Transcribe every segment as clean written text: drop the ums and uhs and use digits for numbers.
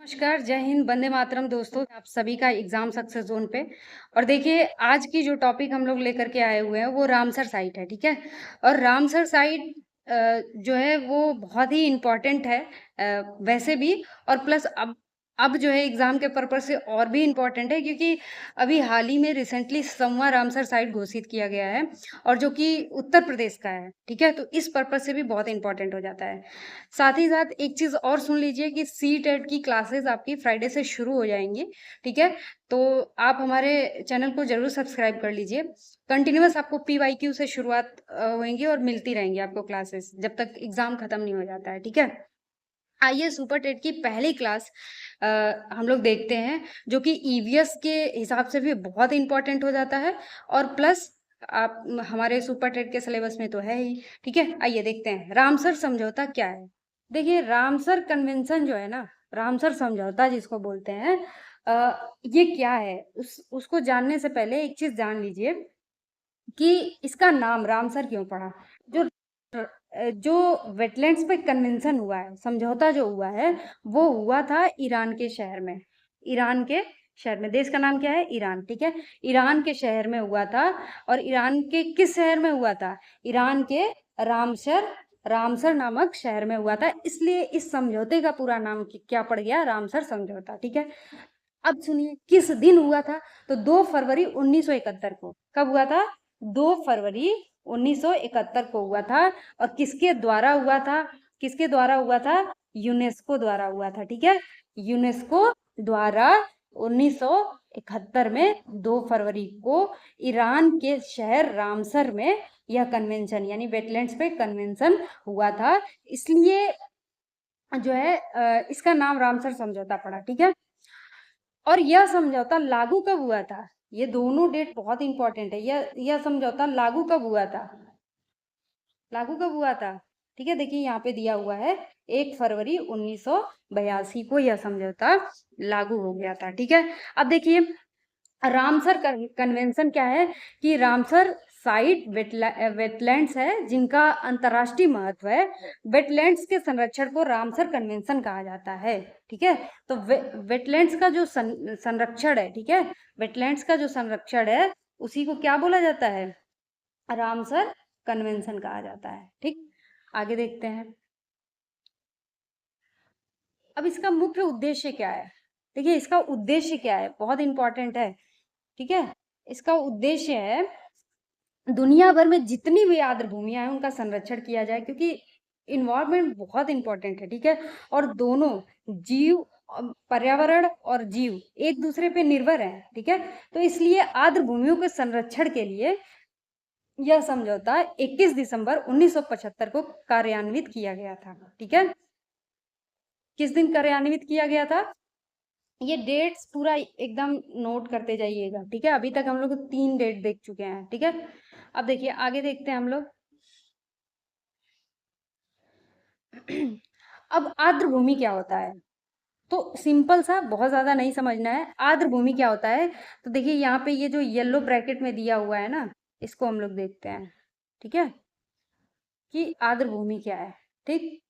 नमस्कार, जय हिंद, वंदे मातरम दोस्तों, आप सभी का एग्ज़ाम सक्सेस ज़ोन पे। और देखिए आज की जो टॉपिक हम लोग लेकर के आए हुए हैं वो रामसर साइट है, ठीक है? और रामसर साइट जो है वो बहुत ही इम्पोर्टेंट है वैसे भी। और प्लस अब जो है एग्ज़ाम के पर्पज़ से और भी इम्पोर्टेंट है, क्योंकि अभी हाल ही में रिसेंटली समवा रामसर साइट घोषित किया गया है और जो कि उत्तर प्रदेश का है, ठीक है? तो इस पर्पज़ से भी बहुत इम्पोर्टेंट हो जाता है। साथ ही साथ एक चीज़ और सुन लीजिए कि सी-टेट की क्लासेस आपकी फ्राइडे से शुरू हो जाएँगी, ठीक है? तो आप हमारे चैनल को ज़रूर सब्सक्राइब कर लीजिए। कंटिन्यूअस आपको पीवाईक्यू से शुरुआत होएँगी और मिलती रहेंगी आपको क्लासेस जब तक एग्ज़ाम खत्म नहीं हो जाता है, ठीक है? आइए सुपर टेट की पहली क्लास अ, हम लोग देखते हैं, जो कि ईवीएस के हिसाब से भी बहुत इम्पोर्टेंट हो जाता है और प्लस आप हमारे सुपर टेट के सिलेबस में तो है ही, ठीक है? आइए देखते हैं, रामसर समझौता क्या है? देखिए रामसर कन्वेंशन जो है ना, रामसर समझौता जिसको बोलते हैं, ये क्या है? उसको जानने से पहले एक चीज़ जान लीजिए कि इसका नाम रामसर क्यों पड़ा? जो जो वेटलैंड्स पे कन्वेंशन हुआ है, समझौता जो हुआ है, वो हुआ था ईरान के शहर में। ईरान के शहर में, देश का नाम क्या है? ईरान, ठीक है? ईरान के शहर में हुआ था। और ईरान के किस शहर में हुआ था? ईरान के रामसर रामसर नामक शहर में हुआ था। इसलिए इस समझौते का पूरा नाम क्या पड़ गया? रामसर समझौता, ठीक है? अब सुनिए किस दिन हुआ था? तो 2 फरवरी 1971 को। कब हुआ था? 2 फरवरी 1971 को हुआ था। और किसके द्वारा हुआ था? किसके द्वारा हुआ था? यूनेस्को द्वारा हुआ था, ठीक है? यूनेस्को द्वारा 1971 में 2 फरवरी को ईरान के शहर रामसर में यह कन्वेंशन यानी वेटलैंड्स पे कन्वेंशन हुआ था। इसलिए जो है इसका नाम रामसर समझौता पड़ा, ठीक है? और यह समझौता लागू कब हुआ था? ये दोनों डेट बहुत इंपॉर्टेंट है। यह समझौता लागू कब हुआ था? लागू कब हुआ था? ठीक है, देखिए यहाँ पे दिया हुआ है 1 फरवरी 1982 को यह समझौता लागू हो गया था, ठीक है? अब देखिए रामसर कन्वेंशन क्या है कि रामसर साइट वेटलैंड्स है जिनका अंतर्राष्ट्रीय महत्व है। वेटलैंड्स के संरक्षण को रामसर कन्वेंशन कहा जाता है, ठीक है? तो वेटलैंड्स का जो संरक्षण है, ठीक है? वेटलैंड्स का जो संरक्षण है उसी को क्या बोला जाता है? रामसर कन्वेंशन कहा जाता है, ठीक? आगे देखते हैं। अब इसका मुख्य उद्देश्य क्या है? देखिए इसका उद्देश्य क्या है, बहुत इंपॉर्टेंट है, ठीक है? इसका उद्देश्य है दुनिया भर में जितनी भी आर्द्र भूमियां हैं उनका संरक्षण किया जाए, क्योंकि इन्वायरमेंट बहुत इंपॉर्टेंट है, ठीक है? और दोनों जीव पर्यावरण और जीव एक दूसरे पे निर्भर हैं, ठीक है? तो इसलिए आर्द्र भूमियों के संरक्षण के लिए यह समझौता 21 दिसंबर 1975 को कार्यान्वित किया गया था, ठीक है? किस दिन कार्यान्वित किया गया था? ये डेट्स पूरा एकदम नोट करते जाइएगा, ठीक है? अभी तक हम लोग 3 डेट देख चुके हैं, ठीक है? अब देखिए आगे देखते हैं हम लोग। अब आर्द्र भूमि क्या होता है? तो सिंपल सा, बहुत ज्यादा नहीं समझना है। आर्द्र भूमि क्या होता है? तो देखिए यहाँ पे ये जो येलो ब्रैकेट में दिया हुआ है ना, इसको हम लोग देखते हैं, ठीक है? कि आर्द्र भूमि क्या है, ठीक?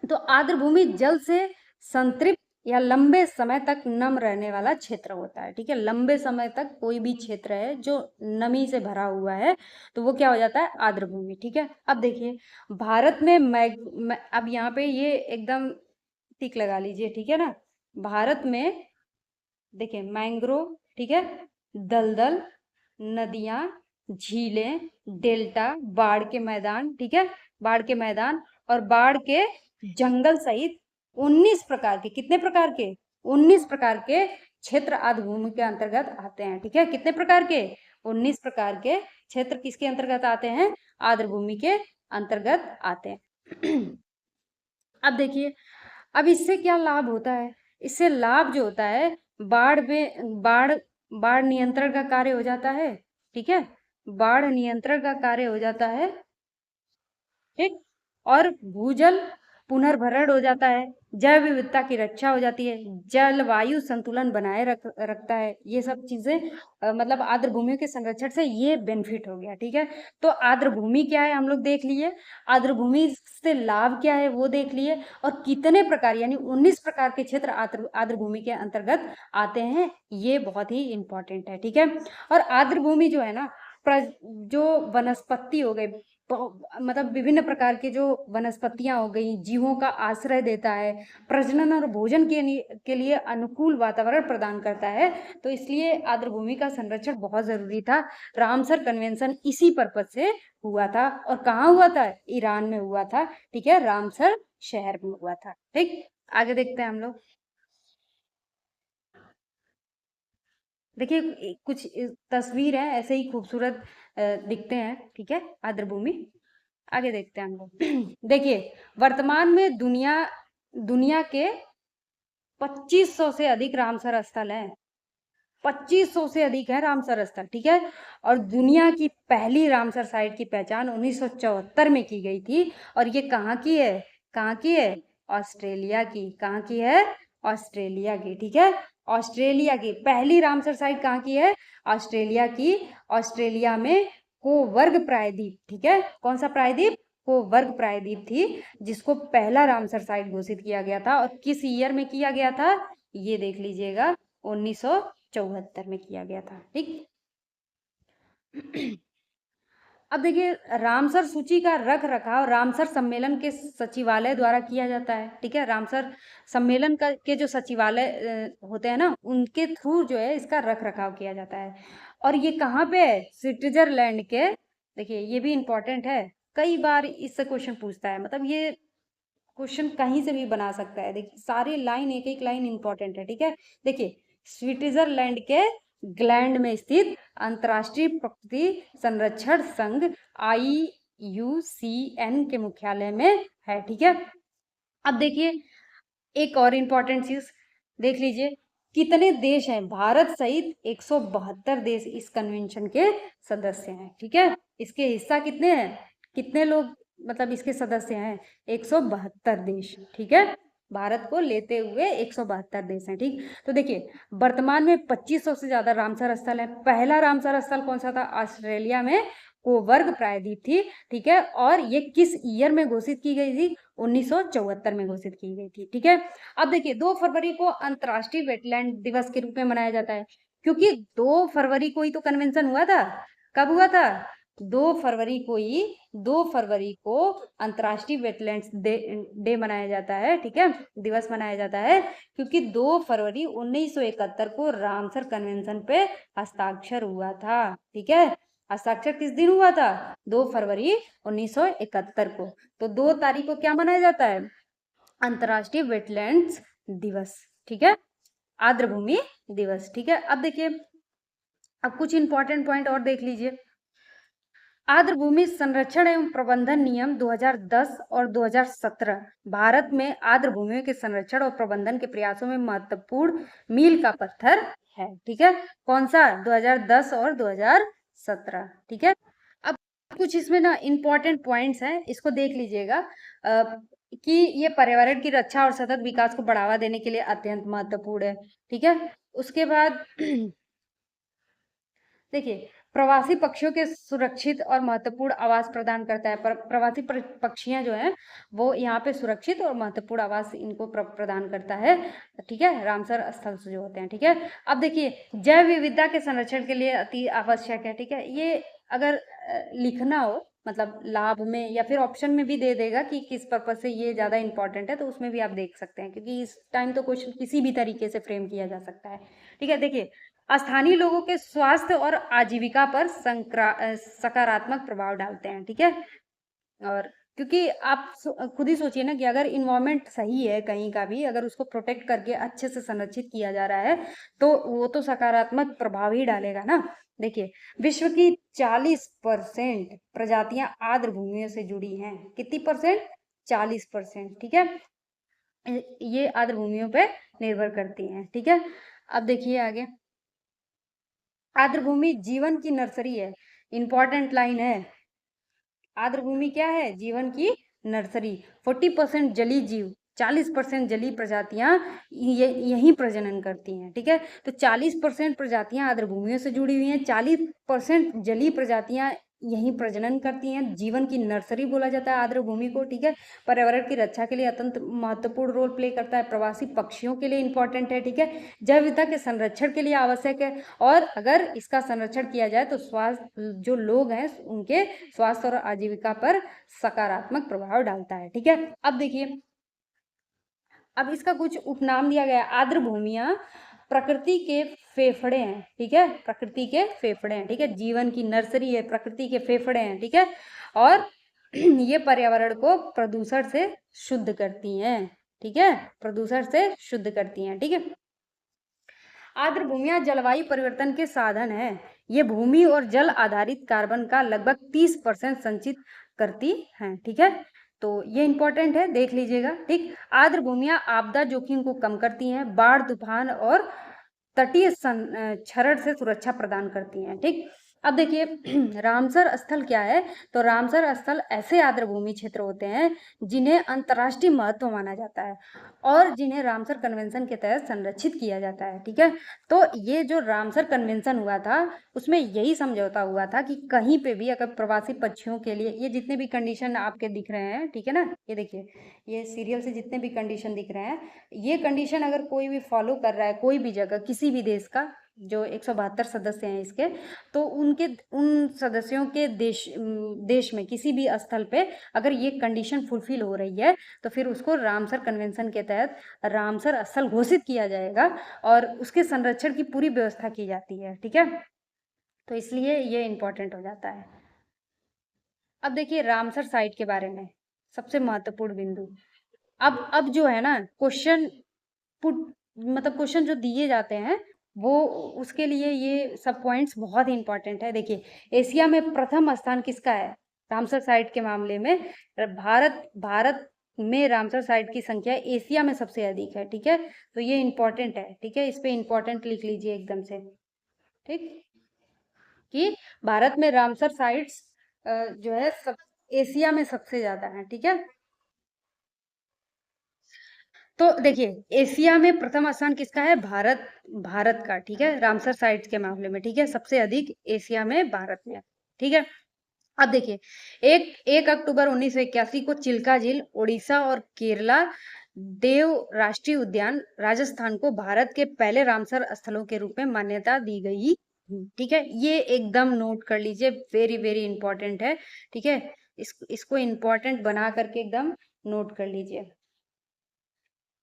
तो आर्द्र भूमि जल से संतृप्त या लंबे समय तक नम रहने वाला क्षेत्र होता है, ठीक है? लंबे समय तक कोई भी क्षेत्र है जो नमी से भरा हुआ है तो वो क्या हो जाता है? आर्द्र भूमि, ठीक है? अब देखिए भारत में अब यहाँ पे ये एकदम टिक लगा लीजिए, ठीक है ना? भारत में देखिए मैंग्रोव, ठीक है? दलदल, नदियां, झीलें, डेल्टा, बाढ़ के मैदान, ठीक है? बाढ़ के मैदान और बाढ़ के जंगल सहित 19 प्रकार के, कितने प्रकार के? 19 प्रकार के क्षेत्र आर्द्र भूमि के अंतर्गत आते हैं, ठीक है? कितने प्रकार के? 19 प्रकार के क्षेत्र किसके अंतर्गत आते हैं? आर्द्र भूमि के अंतर्गत आते हैं। अब देखिए अब इससे क्या लाभ होता है? इससे लाभ जो होता है, बाढ़ बाढ़ नियंत्रण का कार्य हो जाता है, ठीक है? बाढ़ नियंत्रण का कार्य हो जाता है, ठीक? और भूजल पुनर्भरण हो जाता है, जैव विविधता की रक्षा हो जाती है, जलवायु संतुलन बनाए रखता है। ये सब चीजें मतलब आर्द्र भूमि के संरक्षण से ये बेनिफिट हो गया, ठीक है। तो आर्द्र भूमि क्या है हम लोग देख लिए, आर्द्र भूमि से लाभ क्या है वो देख लिए, और कितने प्रकार यानी 19 प्रकार के क्षेत्र आर्द्र भूमि के अंतर्गत आते हैं, ये बहुत ही इंपॉर्टेंट है, ठीक है। और आर्द्र भूमि जो है ना, जो वनस्पति हो गई, मतलब विभिन्न प्रकार के जो वनस्पतियां हो गई, जीवों का आश्रय देता है, प्रजनन और भोजन के लिए अनुकूल वातावरण प्रदान करता है। तो इसलिए आर्द्र भूमि का संरक्षण बहुत जरूरी था। रामसर कन्वेंशन इसी पर्पज से हुआ था, और कहाँ हुआ था, ईरान में हुआ था, ठीक है, रामसर शहर में हुआ था। ठीक, आगे देखते हैं हम लोग। देखिए कुछ तस्वीर है, ऐसे ही खूबसूरत दिखते हैं, ठीक है, आर्द्र भूमि। आगे देखते हैं हम लोग। देखिए वर्तमान में दुनिया के 2500 से अधिक रामसर स्थल हैं, 2500 से अधिक है रामसर स्थल, ठीक है। और दुनिया की पहली रामसर साइट की पहचान 1974 में की गई थी, और ये कहाँ की है, कहाँ की है, ऑस्ट्रेलिया की। कहाँ की है, ऑस्ट्रेलिया की, ठीक है। ऑस्ट्रेलिया की पहली रामसर साइट कहाँ की है, ऑस्ट्रेलिया की। ऑस्ट्रेलिया में कोवर्ग प्रायद्वीप, ठीक है, कौन सा प्रायद्वीप, कोवर्ग प्रायद्वीप थी, जिसको पहला रामसर साइट घोषित किया गया था। और किस ईयर में किया गया था, ये देख लीजिएगा, 1974 में किया गया था, ठीक। अब देखिए रामसर सूची का रख रखाव रामसर सम्मेलन के सचिवालय द्वारा किया जाता है, ठीक है। रामसर सम्मेलन का के जो सचिवालय होते हैं ना, उनके थ्रू जो है इसका रख रखाव किया जाता है। और ये कहाँ पे है, स्विट्जरलैंड के, देखिए ये भी इंपॉर्टेंट है, कई बार इससे क्वेश्चन पूछता है, मतलब ये क्वेश्चन कहीं से भी बना सकता है। देखिए सारी लाइन, एक एक लाइन इंपॉर्टेंट है, ठीक है। देखिए स्विट्जरलैंड के ग्लैंड में स्थित अंतर्राष्ट्रीय प्रकृति संरक्षण संघ IUCN के मुख्यालय में है, ठीक है। अब देखिए एक और इंपॉर्टेंट चीज देख लीजिए, कितने देश हैं, भारत सहित 172 देश इस कन्वेंशन के सदस्य हैं, ठीक है। इसके हिस्सा कितने हैं, कितने लोग मतलब इसके सदस्य हैं, 172 देश, ठीक है। भारत को लेते हुए 172 देश हैं, ठीक। तो देखिए वर्तमान में 2500 से ज्यादा रामसर स्थल है। पहला रामसर स्थल कौन सा था, ऑस्ट्रेलिया में कोवर्ग प्रायद्वीप थी, ठीक है। और ये किस ईयर में घोषित की गई थी, 1974 में घोषित की गई थी, ठीक है। अब देखिए 2 फरवरी को अंतर्राष्ट्रीय वेटलैंड दिवस के रूप में मनाया जाता है, क्योंकि 2 फरवरी को ही तो कन्वेंशन हुआ था। कब हुआ था, 2 फरवरी को ही, 2 फरवरी को अंतर्राष्ट्रीय वेटलैंड्स डे मनाया जाता है, ठीक है, दिवस मनाया जाता है, क्योंकि 2 फरवरी 1971 को रामसर कन्वेंशन पे हस्ताक्षर हुआ था, ठीक है। हस्ताक्षर किस दिन हुआ था, 2 फरवरी 1971 को। तो 2 तारीख को क्या मनाया जाता है, अंतर्राष्ट्रीय वेटलैंड्स दिवस, ठीक है, आर्द्र भूमि दिवस, ठीक है। अब देखिए अब कुछ इंपॉर्टेंट पॉइंट और देख लीजिए। आर्द्र भूमि संरक्षण एवं प्रबंधन नियम 2010 और 2017 भारत में आर्द्र भूमियों के संरक्षण और प्रबंधन के प्रयासों में महत्वपूर्ण मील का पत्थर है, ठीक है। कौन सा, 2010 और 2017, ठीक है। अब कुछ इसमें ना इंपॉर्टेंट पॉइंट्स हैं, इसको देख लीजिएगा कि ये पर्यावरण की रक्षा और सतत विकास को बढ़ावा देने के लिए अत्यंत महत्वपूर्ण है, ठीक है। उसके बाद देखिए प्रवासी पक्षियों के सुरक्षित और महत्वपूर्ण आवास प्रदान करता है। प्रवासी पक्षियां जो हैं वो यहाँ पे सुरक्षित और महत्वपूर्ण आवास इनको प्रदान करता है, ठीक है, रामसर स्थल से जो होते हैं, ठीक है। अब देखिए जैव विविधता के संरक्षण के लिए अति आवश्यक है, ठीक है। ये अगर लिखना हो मतलब लाभ में या फिर ऑप्शन में भी दे देगा कि किस पर्पज से ये ज्यादा इंपॉर्टेंट है, तो उसमें भी आप देख सकते हैं, क्योंकि इस टाइम तो क्वेश्चन किसी भी तरीके से फ्रेम किया जा सकता है, ठीक है। देखिए स्थानीय लोगों के स्वास्थ्य और आजीविका पर सकारात्मक प्रभाव डालते हैं, ठीक है। और क्योंकि आप खुद ही सोचिए ना कि अगर इन्वायरमेंट सही है कहीं का भी, अगर उसको प्रोटेक्ट करके अच्छे से संरक्षित किया जा रहा है, तो वो तो सकारात्मक प्रभाव ही डालेगा ना। देखिए विश्व की 40% प्रजातियां आर्द्र भूमियों से जुड़ी हैं, कितनी परसेंट, 40%, ठीक है। ये आर्द्र भूमियों पे निर्भर करती हैं, ठीक है। अब देखिए आगे, आर्द्र भूमि जीवन की नर्सरी है, इंपॉर्टेंट लाइन है। आर्द्र भूमि क्या है, जीवन की नर्सरी, 40% जलीय जीव, 40% जलीय प्रजातियां यहीं प्रजनन करती हैं, ठीक है। तो 40% प्रजातियां आर्द्र भूमियों से जुड़ी हुई हैं, 40% जलीय प्रजातियां यहीं प्रजनन करती हैं। जीवन की नर्सरी बोला जाता है आर्द्र भूमि को, ठीक है। पर्यावरण की रक्षा के लिए अत्यंत महत्वपूर्ण रोल प्ले करता है, प्रवासी पक्षियों के लिए इंपॉर्टेंट है, ठीक है। जैव विविधता के संरक्षण के लिए आवश्यक है, और अगर इसका संरक्षण किया जाए तो स्वास्थ्य, जो लोग हैं उनके स्वास्थ्य और आजीविका पर सकारात्मक प्रभाव डालता है, ठीक है। अब देखिए, अब इसका कुछ उपनाम दिया गया है। आर्द्र भूमियां प्रकृति के फेफड़े हैं, ठीक है, प्रकृति के फेफड़े हैं, ठीक है। जीवन की नर्सरी है, प्रकृति के फेफड़े हैं, ठीक है। और ये पर्यावरण को प्रदूषण से शुद्ध करती हैं, ठीक है, प्रदूषण से शुद्ध करती हैं, ठीक है। आर्द्र भूमियां जलवायु परिवर्तन के साधन है। ये भूमि और जल आधारित कार्बन का लगभग 30% संचित करती हैं, ठीक है। तो ये इंपॉर्टेंट है, देख लीजिएगा, ठीक। आर्द्र भूमियां आपदा जोखिम को कम करती हैं, बाढ़, तूफान और तटीय क्षरण से सुरक्षा प्रदान करती हैं, ठीक। अब देखिए, रामसर स्थल क्या है? तो रामसर स्थल ऐसे आर्द्र भूमि क्षेत्र होते हैं जिन्हें अंतर्राष्ट्रीय महत्व माना जाता है और जिन्हें रामसर कन्वेंशन के तहत संरक्षित किया जाता है, ठीक है। तो ये जो रामसर कन्वेंशन हुआ था, उसमें यही समझौता हुआ था कि कहीं पे भी अगर प्रवासी पक्षियों के लिए, ये जितने भी कंडीशन आपके दिख रहे हैं, ठीक है ना, ये देखिए, ये सीरियल से जितने भी कंडीशन दिख रहे हैं, ये कंडीशन अगर कोई भी फॉलो कर रहा है, कोई भी जगह, किसी भी देश का, जो 172 सदस्य हैं इसके, तो उनके, उन सदस्यों के देश में किसी भी स्थल पे अगर ये कंडीशन फुलफिल हो रही है, तो फिर उसको रामसर कन्वेंशन के तहत रामसर स्थल घोषित किया जाएगा और उसके संरक्षण की पूरी व्यवस्था की जाती है, ठीक है। तो इसलिए ये इंपॉर्टेंट हो जाता है। अब देखिए रामसर साइट के बारे में सबसे महत्वपूर्ण बिंदु। अब जो है ना, क्वेश्चन पुट, मतलब क्वेश्चन जो दिए जाते हैं, वो उसके लिए ये सब पॉइंट्स बहुत ही इंपॉर्टेंट है। देखिए, एशिया में प्रथम स्थान किसका है? रामसर साइट के मामले में भारत में रामसर साइट की संख्या एशिया में सबसे अधिक है, ठीक है। तो ये इंपॉर्टेंट है, ठीक है, इस पे इंपॉर्टेंट लिख लीजिए एकदम से, ठीक, कि भारत में रामसर साइट्स जो है सब एशिया में सबसे ज्यादा है, ठीक है। तो देखिए, एशिया में प्रथम स्थान किसका है? भारत का, ठीक है, रामसर साइट्स के मामले में, ठीक है, सबसे अधिक एशिया में भारत में, ठीक है। अब देखिए, 1 अक्टूबर 1981 को चिल्का झील उड़ीसा और केरला देव राष्ट्रीय उद्यान राजस्थान को भारत के पहले रामसर स्थलों के रूप में मान्यता दी गई, ठीक है। ये एकदम नोट कर लीजिए, वेरी वेरी इंपॉर्टेंट है, ठीक है। इसको इंपॉर्टेंट बना करके एकदम नोट कर लीजिए,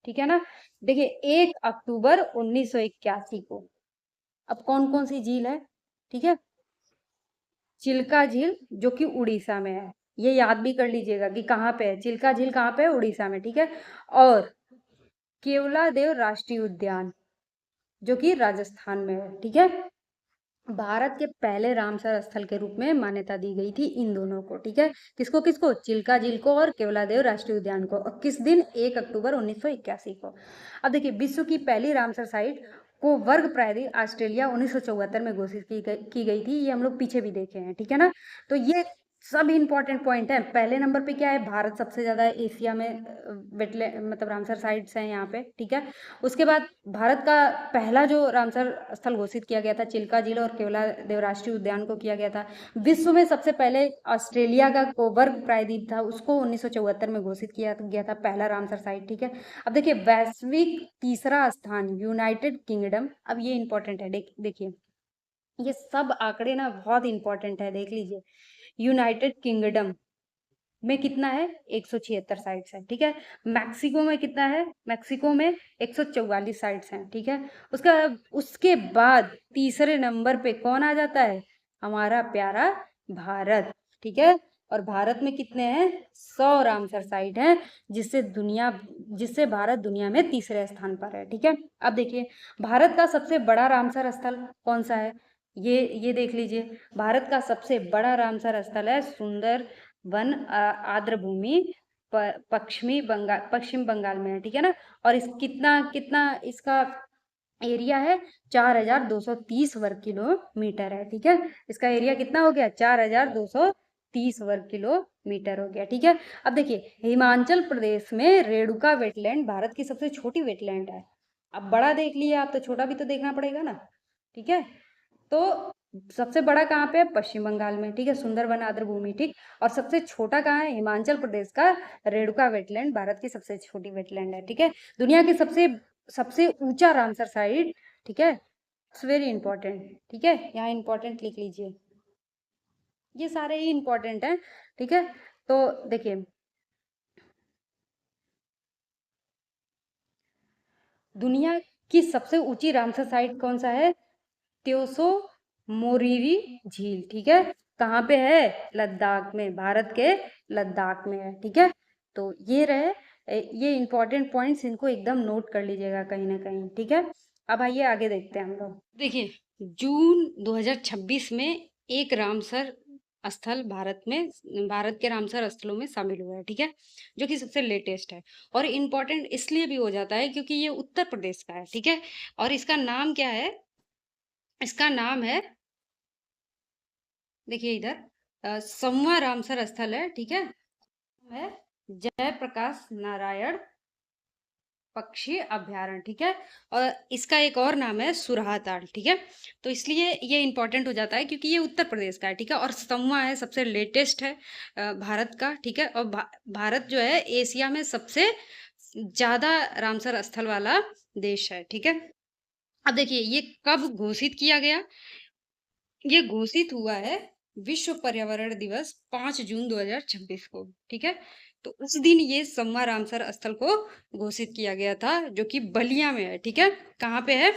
ठीक है ना। देखिए, 1 अक्टूबर 1981 को, अब कौन कौन सी झील है, ठीक है, चिल्का झील जो कि उड़ीसा में है, ये याद भी कर लीजिएगा कि कहाँ पे है चिल्का झील, कहाँ पे है? उड़ीसा में, ठीक है। और केवलादेव राष्ट्रीय उद्यान जो कि राजस्थान में है, ठीक है। भारत के पहले रामसर स्थल के रूप में मान्यता दी गई थी इन दोनों को, ठीक है। किसको किसको? चिल्का झील को और केवलादेव राष्ट्रीय उद्यान को। और किस दिन? 1 अक्टूबर 1981 को। अब देखिए, विश्व की पहली रामसर साइट को वर्ग प्रायद्वीप ऑस्ट्रेलिया 1974 में घोषित की गई थी। ये हम लोग पीछे भी देखे हैं, ठीक है ना। तो ये सब इंपॉर्टेंट पॉइंट है। पहले नंबर पे क्या है? भारत सबसे ज्यादा एशिया में वेटलैंड, मतलब रामसर साइट्स हैं यहाँ पे, ठीक है। उसके बाद भारत का पहला जो रामसर स्थल घोषित किया गया था, चिल्का झील और केवलादेव राष्ट्रीय उद्यान को किया गया था। विश्व में सबसे पहले ऑस्ट्रेलिया का कोबर्ग प्रायद्वीप था, उसको 1974 में घोषित किया गया था, पहला रामसर साइट, ठीक है। अब देखिए, वैश्विक तीसरा स्थान यूनाइटेड किंगडम। अब ये इंपॉर्टेंट है, देखिए, ये सब आंकड़े ना बहुत इंपॉर्टेंट है, देख लीजिए। यूनाइटेड किंगडम में कितना है? 176 साइट्स है, ठीक है। मैक्सिको में कितना है? मैक्सिको में 144 साइट्स हैं, ठीक है। उसके बाद तीसरे नंबर पे कौन आ जाता है? हमारा प्यारा भारत, ठीक है। और भारत में कितने हैं? 100 रामसर साइट हैं, जिससे भारत दुनिया में तीसरे स्थान पर है, ठीक है। अब देखिए, भारत का सबसे बड़ा रामसर स्थल कौन सा है? ये देख लीजिए, भारत का सबसे बड़ा रामसर स्थल है सुंदर वन आर्द्र भूमि पश्चिम बंगाल में है, ठीक है ना। और इस कितना कितना इसका एरिया है? 4230 वर्ग किलोमीटर है, ठीक है। इसका एरिया कितना हो गया? 4230 30 वर्ग किलोमीटर हो गया। ठीक है, अब देखिए हिमाचल प्रदेश में रेणुका वेटलैंड भारत की सबसे छोटी वेटलैंड है। अब बड़ा देख लिया आप, तो छोटा भी तो देखना पड़ेगा ना। ठीक है, तो सबसे बड़ा कहाँ पे है? पश्चिम बंगाल में। ठीक है, सुंदरवन आर्द्र भूमि। ठीक, और सबसे छोटा कहाँ है? हिमाचल प्रदेश का रेणुका वेटलैंड भारत की सबसे छोटी वेटलैंड है। ठीक है, दुनिया की सबसे सबसे ऊंचा रामसर साइट। ठीक है, इट्स वेरी इंपॉर्टेंट। ठीक है, यहाँ इंपॉर्टेंट लिख लीजिए, ये सारे ही इंपॉर्टेंट हैं। ठीक है, तो देखिए दुनिया की सबसे ऊंची रामसर साइट कौन सा है? त्योसो मोरिरी झील। ठीक है, कहाँ पे है? लद्दाख में, भारत के लद्दाख में है। ठीक है, तो ये रहे ये इंपॉर्टेंट पॉइंट्स, इनको एकदम नोट कर लीजिएगा कहीं ना कहीं। ठीक है, अब आइए आगे देखते हैं हम लोग। देखिए जून 2026 में एक रामसर स्थल भारत के रामसर स्थलों में शामिल हुआ है। ठीक है, जो कि सबसे लेटेस्ट है, और इम्पोर्टेंट इसलिए भी हो जाता है क्योंकि ये उत्तर प्रदेश का है। ठीक है, और इसका नाम क्या है? इसका नाम है, देखिए इधर संवा रामसर स्थल है। ठीक है जयप्रकाश नारायण पक्षी अभ्यारण्य। ठीक है, और इसका एक और नाम है सुरहाताल। ठीक है, तो इसलिए ये इंपॉर्टेंट हो जाता है क्योंकि ये उत्तर प्रदेश का है। ठीक है, और संवा है, सबसे लेटेस्ट है भारत का। ठीक है, और भारत जो है एशिया में सबसे ज्यादा रामसर स्थल वाला देश है। ठीक है, अब देखिए ये कब घोषित किया गया? ये घोषित हुआ है विश्व पर्यावरण दिवस 5 जून 2026 को। ठीक है, तो उस दिन ये सम्मा रामसर स्थल को घोषित किया गया था, जो कि बलिया में है। ठीक है, कहाँ पे है?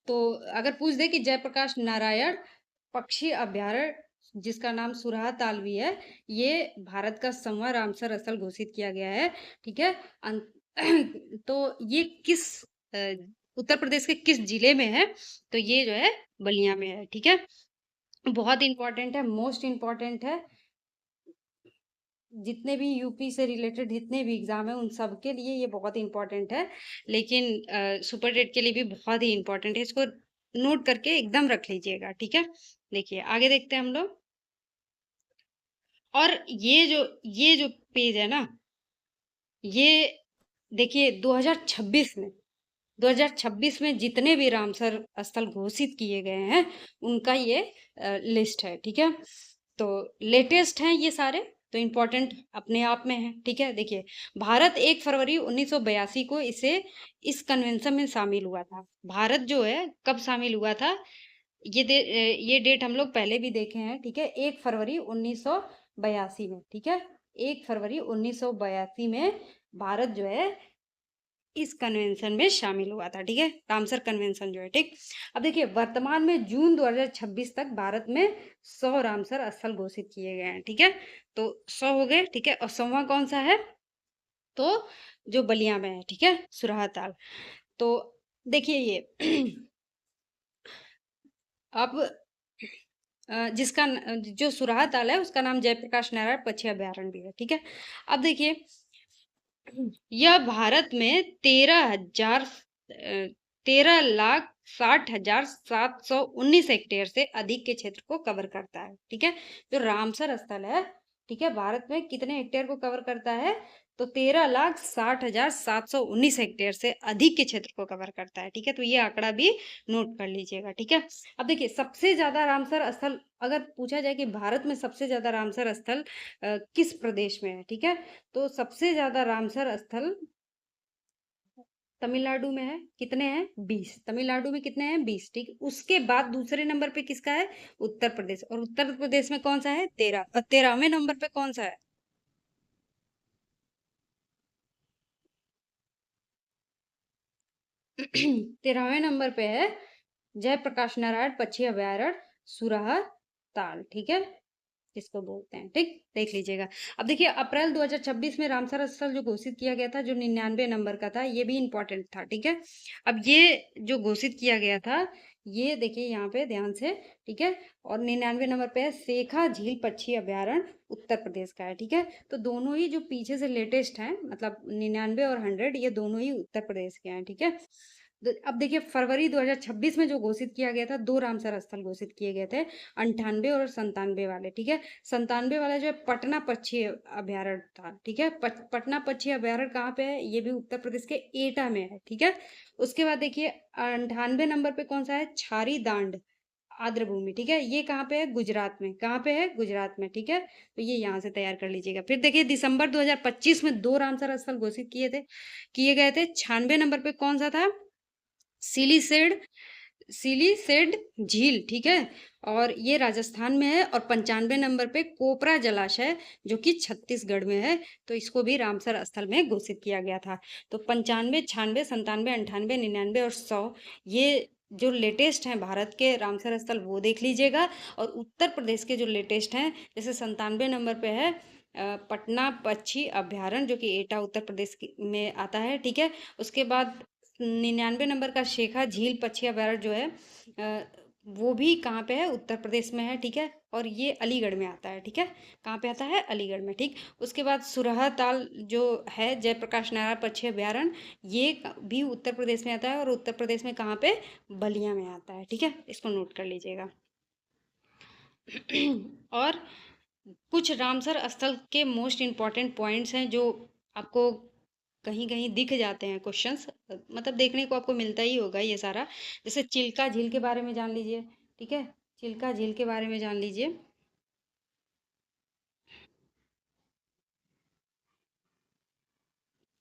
तो अगर पूछ दे कि जयप्रकाश नारायण पक्षी अभ्यारण्य, जिसका नाम सुरहा ताल भी है, ये भारत का सम्मा रामसर स्थल घोषित किया गया है। ठीक है, तो ये किस अ, उत्तर प्रदेश के किस जिले में है? तो ये जो है बलिया में है। ठीक है, बहुत इंपॉर्टेंट है, मोस्ट इंपॉर्टेंट है। जितने भी यूपी से रिलेटेड जितने भी एग्जाम है उन सब के लिए ये बहुत इंपॉर्टेंट है, लेकिन सुपर टेट के लिए भी बहुत ही इंपॉर्टेंट है। इसको नोट करके एकदम रख लीजिएगा। ठीक है, देखिए आगे देखते हैं हम लोग। और ये जो पेज है ना, ये देखिए 2026 में जितने भी रामसर स्थल घोषित किए गए हैं उनका ये लिस्ट है। ठीक है, तो लेटेस्ट हैं ये सारे, तो इम्पोर्टेंट अपने आप में है। ठीक है, देखिए भारत 1 फरवरी 1982 को इस कन्वेंशन में शामिल हुआ था। भारत जो है कब शामिल हुआ था? ये डेट हम लोग पहले भी देखे हैं। ठीक है, 1 फरवरी 1982 में। ठीक है, 1 फरवरी 1982 में भारत जो है इस कन्वेंशन में शामिल हुआ था। ठीक है, रामसर कन्वेंशन जो है। ठीक, अब देखिए वर्तमान में जून 2026 तक भारत में 100 रामसर स्थल घोषित किए गए हैं। ठीक है, तो 100 हो गए। ठीक है, और 100वां कौन सा है? तो जो बलिया में है। ठीक है, सुरहाताल। तो देखिए ये अब जो सुरहाताल है उसका नाम जयप्रकाश नारायण पक्षी अभ्यारण्य भी है। ठीक है, अब देखिए यह भारत में 13,60,719 हेक्टेयर से अधिक के क्षेत्र को कवर करता है। ठीक है, जो रामसर स्थल है, ठीक है, भारत में कितने हेक्टेयर को कवर करता है? तो 13,60,719 हेक्टेयर से अधिक के क्षेत्र को कवर करता है। ठीक है, तो ये आंकड़ा भी नोट कर लीजिएगा। ठीक है, अब देखिए सबसे ज्यादा रामसर स्थल अगर पूछा जाए कि भारत में सबसे ज्यादा रामसर स्थल किस प्रदेश में है? ठीक है, तो सबसे ज्यादा रामसर स्थल तमिलनाडु में है। कितने हैं? 20। तमिलनाडु में कितने हैं? 20। ठीक, उसके बाद दूसरे नंबर पे किसका है? उत्तर प्रदेश। और उत्तर प्रदेश में कौन सा है? 13। और 13वें नंबर पे कौन सा है? 13वें नंबर पे है जयप्रकाश नारायण पक्षी अभयारण्य सुरहा ताल। ठीक है, इसको बोलते हैं। ठीक, देख लीजिएगा। अब देखिए अप्रैल 2026 में रामसर स्थल जो घोषित किया गया था, जो 99 नंबर का था, ये भी इंपॉर्टेंट था। ठीक है, अब ये जो घोषित किया गया था, ये देखिए यहाँ पे ध्यान से। ठीक है, और 99 नंबर पे है शेखा झील पक्षी अभयारण्य, उत्तर प्रदेश का है। ठीक है, तो दोनों ही जो पीछे से लेटेस्ट हैं, मतलब 99 और 100, ये दोनों ही उत्तर प्रदेश के हैं। ठीक है, अब देखिए फरवरी 2026 में जो घोषित किया गया था, 2 रामसर स्थल घोषित किए गए थे, 98 और 97 वाले, ठीक है। 97 वाला जो है पटना पक्षी अभयारण्य था, ठीक है। पटना पक्षी अभयारण्य कहाँ पे है? ये भी उत्तर प्रदेश के एटा में है, ठीक है। उसके बाद देखिए 98 नंबर पे कौन सा है? छारी दांड आर्द्र भूमि, ठीक है। ये कहाँ पे है? गुजरात में। कहाँ पे है? गुजरात में, ठीक है। तो ये यहाँ से तैयार कर लीजिएगा। फिर देखिए दिसंबर 2025 में 2 रामसर स्थल घोषित किए गए थे। 96 नंबर पे कौन सा था? सिलीसेड सिलीसेड झील, ठीक है। और ये राजस्थान में है। और 95 नंबर पे कोपरा जलाशय जो कि छत्तीसगढ़ में है। तो इसको भी रामसर स्थल में घोषित किया गया था। तो 95, 96, 97, 98, 99 और 100 ये जो लेटेस्ट हैं भारत के रामसर स्थल वो देख लीजिएगा। और उत्तर प्रदेश के जो लेटेस्ट हैं, जैसे 97 नंबर पे है पटना पक्षी अभयारण्य जो कि एटा उत्तर प्रदेश में आता है, ठीक है। उसके बाद 99 नंबर का शेखा झील पक्षी अभयारण्य जो है वो भी कहाँ पे है? उत्तर प्रदेश में है, ठीक है। और ये अलीगढ़ में आता है, ठीक है। कहाँ पे आता है? अलीगढ़ में, ठीक। उसके बाद सुरहा ताल जो है जयप्रकाश नारायण पक्षी अभयारण्य, ये भी उत्तर प्रदेश में आता है। और उत्तर प्रदेश में कहाँ पे? बलिया में आता है, ठीक है। इसको नोट कर लीजिएगा। और कुछ रामसर स्थल के मोस्ट इम्पॉर्टेंट पॉइंट्स हैं जो आपको कहीं कहीं दिख जाते हैं क्वेश्चंस, मतलब देखने को आपको मिलता ही होगा ये सारा। जैसे चिल्का झील के बारे में जान लीजिए, ठीक है। चिल्का झील के बारे में जान लीजिए।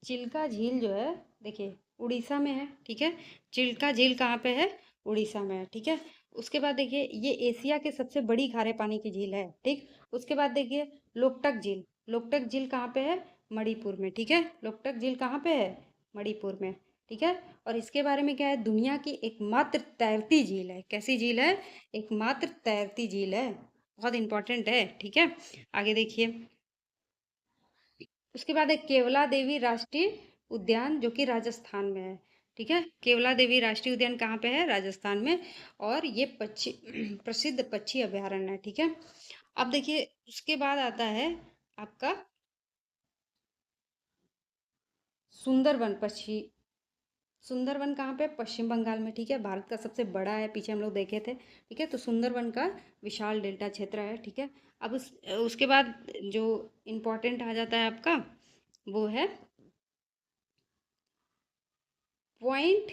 चिल्का झील जो है देखिए उड़ीसा में है, ठीक है। चिल्का झील कहाँ पे है? उड़ीसा में है, ठीक है। उसके बाद देखिए ये एशिया की सबसे बड़ी खारे पानी की झील है, ठीक। उसके बाद देखिए लोकटक झील। लोकटक झील कहाँ पे है? मणिपुर में, ठीक है। लोकटक झील कहाँ पे है? मणिपुर में, ठीक है। और इसके बारे में क्या है? दुनिया की एकमात्र तैरती झील है। कैसी झील है? एकमात्र तैरती झील है। बहुत इंपॉर्टेंट है, ठीक है। आगे देखिए उसके बाद एक केवला देवी राष्ट्रीय उद्यान जो कि राजस्थान में है, ठीक है। केवला देवी राष्ट्रीय उद्यान कहाँ पे है? राजस्थान में। और ये पक्षी प्रसिद्ध पक्षी अभयारण्य है, ठीक है। अब देखिए उसके बाद आता है आपका सुंदरवन पक्षी। सुंदरवन कहाँ पे? पश्चिम बंगाल में, ठीक है। भारत का सबसे बड़ा है, पीछे हम लोग देखे थे, ठीक है। तो सुंदरवन का विशाल डेल्टा क्षेत्र है, ठीक है। अब उसके बाद जो इम्पोर्टेंट आ जाता है आपका वो है पॉइंट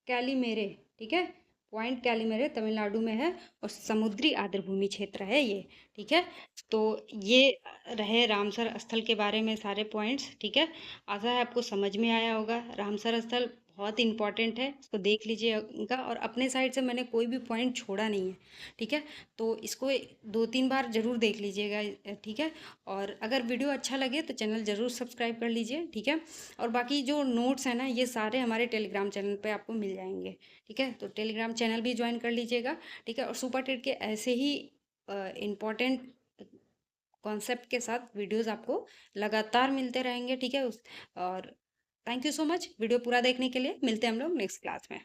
कैलीमेरे, ठीक है। पॉइंट कैलीमेरे तमिलनाडु में है। और समुद्री आर्द्रभूमि क्षेत्र है ये, ठीक है। तो ये रहे रामसर स्थल के बारे में सारे पॉइंट्स, ठीक है। आशा है आपको समझ में आया होगा। रामसर स्थल बहुत इंपॉर्टेंट है, इसको देख लीजिएगा। और अपने साइड से मैंने कोई भी पॉइंट छोड़ा नहीं है, ठीक है। तो इसको 2-3 बार ज़रूर देख लीजिएगा, ठीक है। और अगर वीडियो अच्छा लगे तो चैनल ज़रूर सब्सक्राइब कर लीजिए, ठीक है। और बाकी जो नोट्स हैं ना ये सारे हमारे टेलीग्राम चैनल पे आपको मिल जाएंगे, ठीक है। तो टेलीग्राम चैनल भी ज्वाइन कर लीजिएगा, ठीक है। और सुपर टेट के ऐसे ही इम्पोर्टेंट कॉन्सेप्ट के साथ वीडियोस आपको लगातार मिलते रहेंगे, ठीक है। और thank you so much video पूरा देखने के लिए। मिलते हैं हम लोग नेक्स्ट क्लास में।